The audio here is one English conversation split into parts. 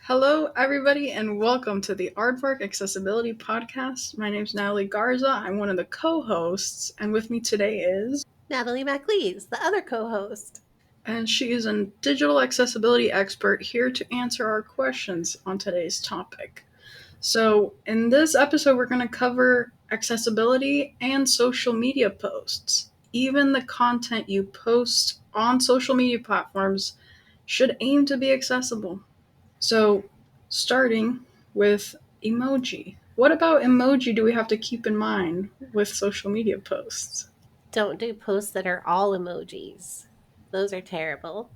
Hello, everybody, and welcome to the Aardvark Accessibility Podcast. My name is Natalie Garza. I'm one of the co-hosts, and with me today is... Natalie MacLeese, the other co-host. And she is a digital accessibility expert here to answer our questions on today's topic. So, in this episode, we're going to cover accessibility and social media posts. Even the content you post on social media platforms should aim to be accessible. So, starting with emoji. What about emoji do we have to keep in mind with social media posts? Don't do posts that are all emojis. Those are terrible.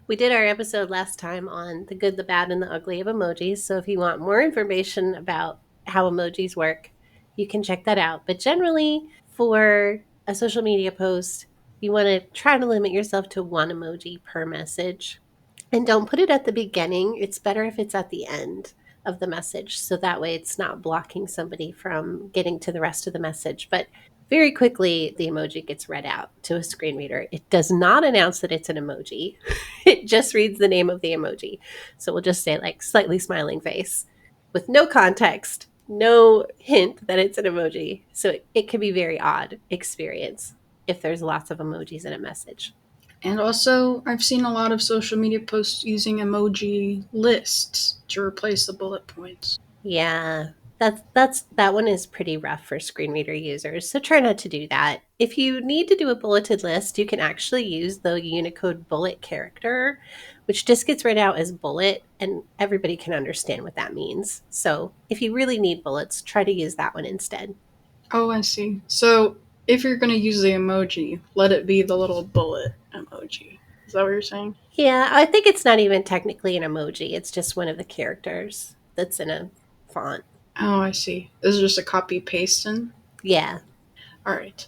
We did our episode last time on the good, the bad, and the ugly of emojis. So if you want more information about how emojis work, you can check that out. But generally, for a social media post, you want to try to limit yourself to one emoji per message. And don't put it at the beginning. It's better if it's at the end of the message. So that way it's not blocking somebody from getting to the rest of the message. But very quickly, the emoji gets read out to a screen reader. It does not announce that it's an emoji. It just reads the name of the emoji. So we'll just say like slightly smiling face with no context, no hint that it's an emoji. So it can be very odd experience if there's lots of emojis in a message. And also, I've seen a lot of social media posts using emoji lists to replace the bullet points. Yeah, that one is pretty rough for screen reader users. So try not to do that. If you need to do a bulleted list, you can actually use the Unicode bullet character, which just gets read out as bullet, and everybody can understand what that means. So if you really need bullets, try to use that one instead. Oh, I see. So, if you're going to use the emoji, let it be the little bullet emoji. Is that what you're saying? Yeah, I think it's not even technically an emoji. It's just one of the characters that's in a font. Oh, I see. This is just a copy paste in? Yeah. Alright.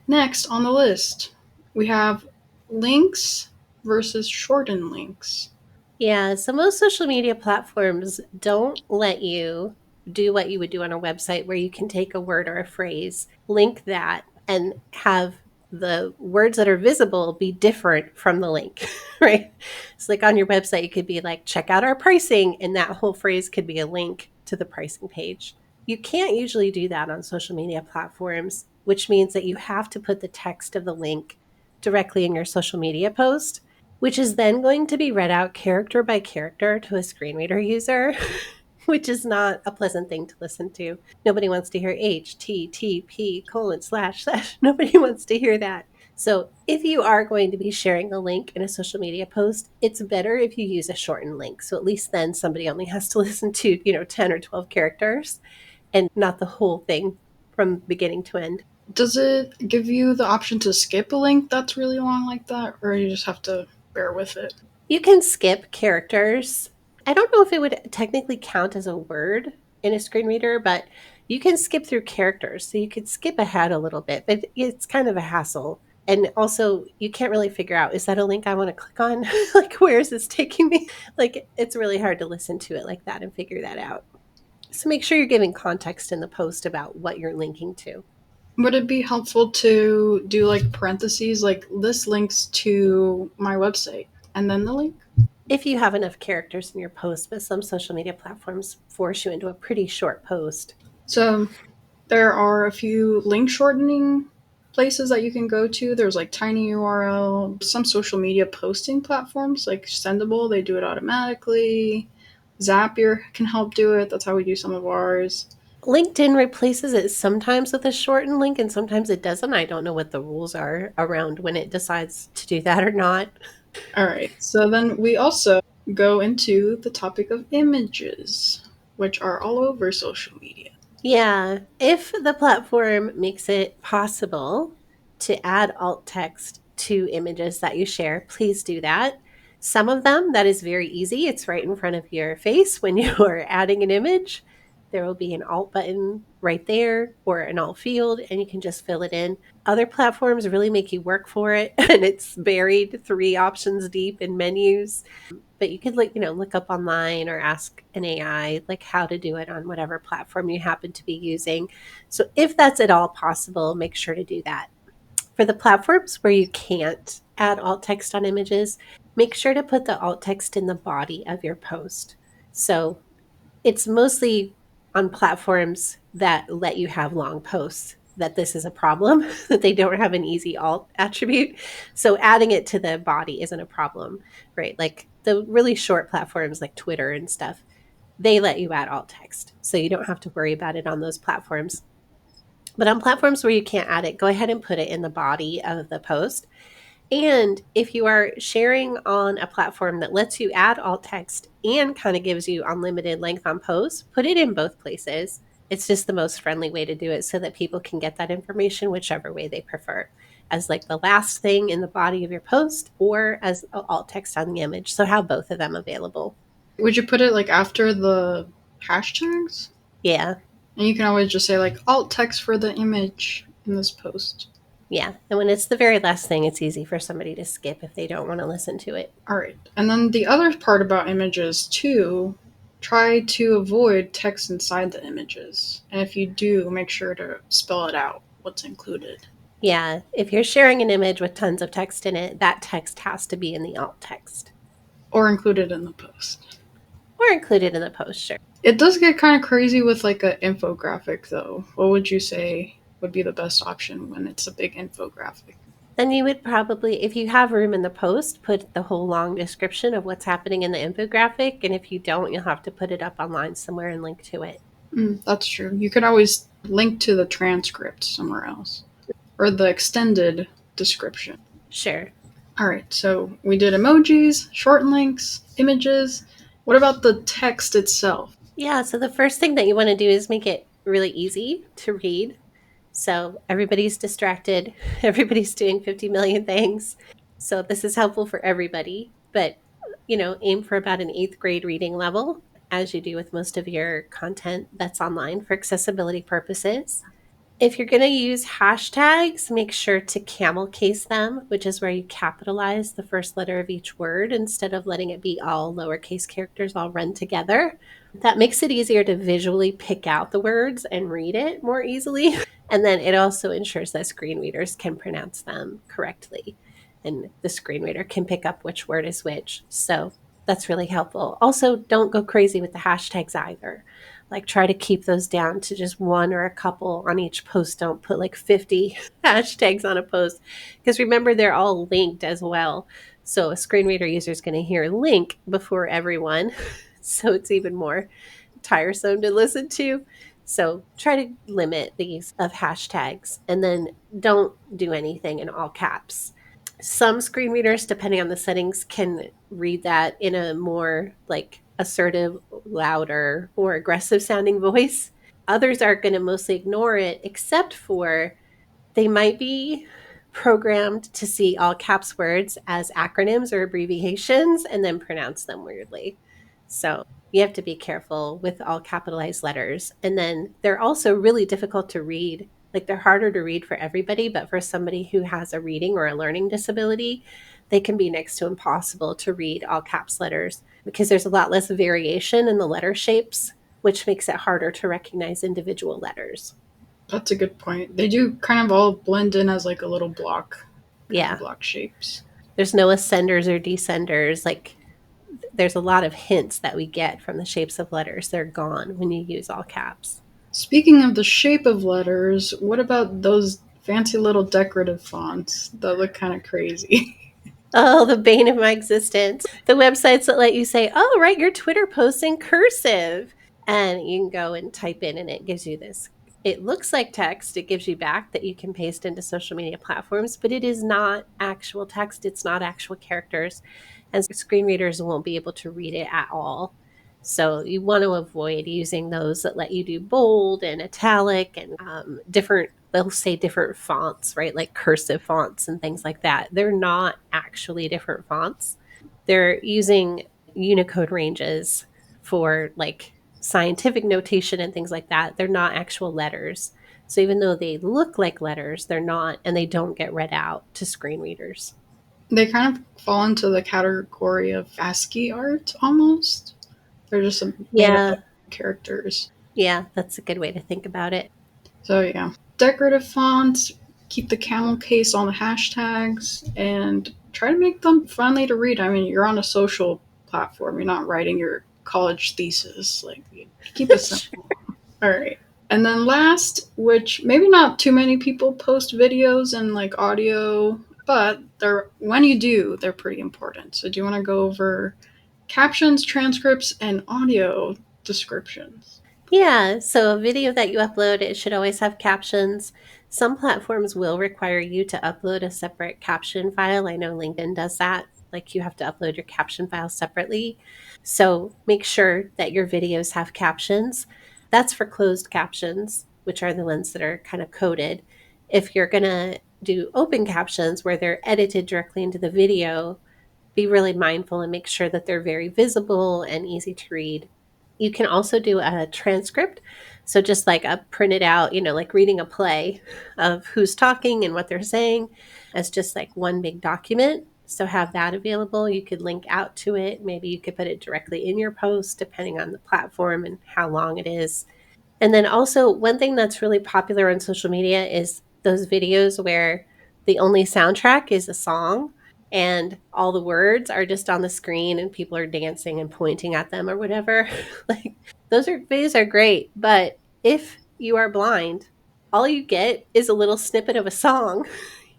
Next on the list, we have links versus shortened links. Yeah, so most social media platforms don't let you do what you would do on a website where you can take a word or a phrase, link that, and have the words that are visible be different from the link, right? So, like on your website, you could be like, check out our pricing, and that whole phrase could be a link to the pricing page. You can't usually do that on social media platforms, which means that you have to put the text of the link directly in your social media post, which is then going to be read out character by character to a screen reader user, which is not a pleasant thing to listen to. Nobody wants to hear HTTP://. Nobody wants to hear that. So if you are going to be sharing a link in a social media post, it's better if you use a shortened link. So at least then somebody only has to listen to, 10 or 12 characters and not the whole thing from beginning to end. Does it give you the option to skip a link that's really long like that, or you just have to bear with it? You can skip characters. I don't know if it would technically count as a word in a screen reader, but you can skip through characters. So you could skip ahead a little bit, but it's kind of a hassle. And also, you can't really figure out, is that a link I want to click on? Like, where is this taking me? Like, it's really hard to listen to it like that and figure that out. So make sure you're giving context in the post about what you're linking to. Would it be helpful to do like parentheses, like this links to my website, and then the link? If you have enough characters in your post, but some social media platforms force you into a pretty short post. So there are a few link shortening places that you can go to. There's like TinyURL, some social media posting platforms like Sendable, they do it automatically. Zapier can help do it. That's how we do some of ours. LinkedIn replaces it sometimes with a shortened link and sometimes it doesn't. I don't know what the rules are around when it decides to do that or not. All right. So then we also go into the topic of images, which are all over social media. Yeah, if the platform makes it possible to add alt text to images that you share, please do that. Some of them, that is very easy. It's right in front of your face when you are adding an image. There will be an alt button right there or an alt field, and you can just fill it in. Other platforms really make you work for it, and it's buried 3 options deep in menus. But you could look up online or ask an AI like how to do it on whatever platform you happen to be using. So if that's at all possible, make sure to do that. For the platforms where you can't add alt text on images, make sure to put the alt text in the body of your post. So it's mostly on platforms that let you have long posts that this is a problem, that they don't have an easy alt attribute. So adding it to the body isn't a problem, right? Like the really short platforms like Twitter and stuff, they let you add alt text. So you don't have to worry about it on those platforms. But on platforms where you can't add it, go ahead and put it in the body of the post. And if you are sharing on a platform that lets you add alt text and kind of gives you unlimited length on posts, put it in both places. It's just the most friendly way to do it so that people can get that information whichever way they prefer, as like the last thing in the body of your post or as alt text on the image. So have both of them available. Would you put it like after the hashtags? Yeah. And you can always just say like alt text for the image in this post. Yeah. And when it's the very last thing, it's easy for somebody to skip if they don't want to listen to it. All right. And then the other part about images too, try to avoid text inside the images. And if you do, make sure to spell it out what's included. Yeah. If you're sharing an image with tons of text in it, that text has to be in the alt text. Or included in the post. Or included in the post, sure. It does get kind of crazy with like an infographic though. What would you say would be the best option when it's a big infographic? Then you would probably, if you have room in the post, put the whole long description of what's happening in the infographic. And if you don't, you'll have to put it up online somewhere and link to it. That's true. You could always link to the transcript somewhere else or the extended description. Sure. All right, so we did emojis, short links, images. What about the text itself? Yeah, so the first thing that you want to do is make it really easy to read. So everybody's distracted, everybody's doing 50 million things. So this is helpful for everybody, but aim for about an 8th grade reading level, as you do with most of your content that's online for accessibility purposes. If you're going to use hashtags, make sure to camel case them, which is where you capitalize the first letter of each word instead of letting it be all lowercase characters all run together. That makes it easier to visually pick out the words and read it more easily. And then it also ensures that screen readers can pronounce them correctly. And the screen reader can pick up which word is which. So that's really helpful. Also, don't go crazy with the hashtags either. Like try to keep those down to just one or a couple on each post. Don't put like 50 hashtags on a post because remember they're all linked as well. So a screen reader user is going to hear link before everyone. So it's even more tiresome to listen to. So try to limit the use of hashtags and then don't do anything in all caps. Some screen readers, depending on the settings, can read that in a more like assertive, louder, or aggressive sounding voice. Others are going to mostly ignore it, except for they might be programmed to see all caps words as acronyms or abbreviations and then pronounce them weirdly. So you have to be careful with all capitalized letters. And then they're also really difficult to read. Like they're harder to read for everybody, but for somebody who has a reading or a learning disability, they can be next to impossible to read all caps letters because there's a lot less variation in the letter shapes, which makes it harder to recognize individual letters. That's a good point. They do kind of all blend in as like a little block, Yeah. block shapes. There's no ascenders or descenders. Like there's a lot of hints that we get from the shapes of letters. They're gone when you use all caps. Speaking of the shape of letters, what about those fancy little decorative fonts that look kind of crazy? Oh, the bane of my existence. The websites that let you say, oh, write your Twitter posts in cursive. And you can go and type in, and it gives you this. It looks like text. It gives you back that you can paste into social media platforms, but it is not actual text. It's not actual characters. And screen readers won't be able to read it at all. So you want to avoid using those that let you do bold and italic and different, they'll say different fonts, right? Like cursive fonts and things like that. They're not actually different fonts. They're using Unicode ranges for like scientific notation and things like that. They're not actual letters. So even though they look like letters, they're not, and they don't get read out to screen readers. They kind of fall into the category of ASCII art almost. They're just made up of characters. Yeah, that's a good way to think about it. So yeah, decorative fonts, keep the camel case on the hashtags, and try to make them friendly to read. I mean, you're on a social platform. You're not writing your college thesis. Like, keep it simple. All right. And then last, which maybe not too many people post videos and like audio, but they're when you do, they're pretty important. So do you want to go over captions, transcripts, and audio descriptions? Yeah, so a video that you upload, it should always have captions. Some platforms will require you to upload a separate caption file. I know LinkedIn does that. Like you have to upload your caption file separately. So make sure that your videos have captions. That's for closed captions, which are the ones that are kind of coded. If you're going to do open captions where they're edited directly into the video, be really mindful and make sure that they're very visible and easy to read. You can also do a transcript. So just like a printed out, like reading a play of who's talking and what they're saying as just like one big document. So have that available. You could link out to it. Maybe you could put it directly in your post, depending on the platform and how long it is. And then also, one thing that's really popular on social media is those videos where the only soundtrack is a song and all the words are just on the screen and people are dancing and pointing at them or whatever. Like those videos are great, but if you are blind, all you get is a little snippet of a song.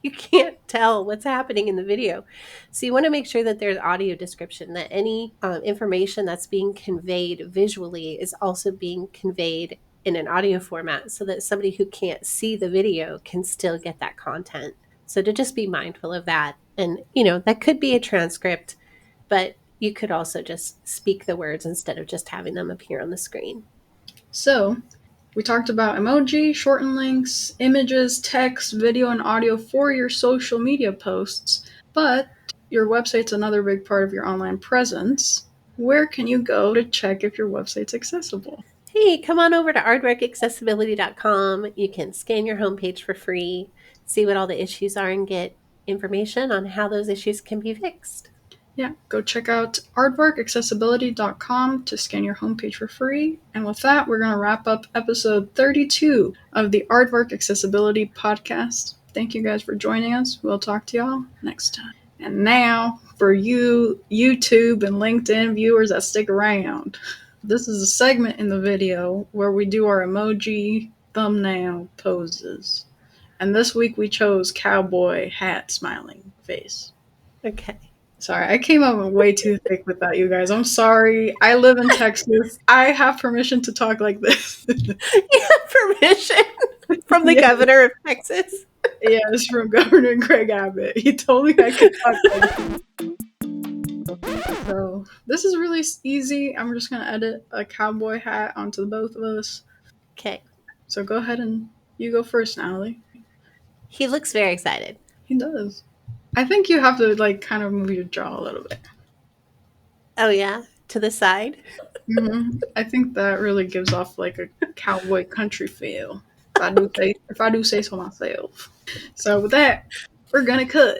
You can't tell what's happening in the video. So you want to make sure that there's audio description, that any information that's being conveyed visually is also being conveyed in an audio format so that somebody who can't see the video can still get that content. So to just be mindful of that. And, that could be a transcript, but you could also just speak the words instead of just having them appear on the screen. So, we talked about emoji, shortened links, images, text, video, and audio for your social media posts, but your website's another big part of your online presence. Where can you go to check if your website's accessible? Hey, come on over to aardvarkaccessibility.com. You can scan your homepage for free, see what all the issues are, and get information on how those issues can be fixed. Yeah, go check out aardvarkaccessibility.com to scan your homepage for free. And with that, we're going to wrap up episode 32 of the Aardvark Accessibility Podcast. Thank you guys for joining us. We'll talk to y'all next time. And now, for you YouTube and LinkedIn viewers that stick around, this is a segment in the video where we do our emoji thumbnail poses. And this week we chose cowboy hat smiling face. Okay. Sorry, I came up way too thick with that, you guys. I'm sorry. I live in Texas. I have permission to talk like this. You have permission from the Yes. governor of Texas. Yes, from Governor Greg Abbott. He told me I could talk like this. So, this is really easy. I'm just going to edit a cowboy hat onto the both of us. Okay. So, go ahead and you go first, Natalie. He looks very excited. He does. I think you have to, kind of move your jaw a little bit. Oh, yeah? To the side? Mm-hmm. I think that really gives off, a cowboy country feel. If I do say so myself. So, with that, we're going to cut.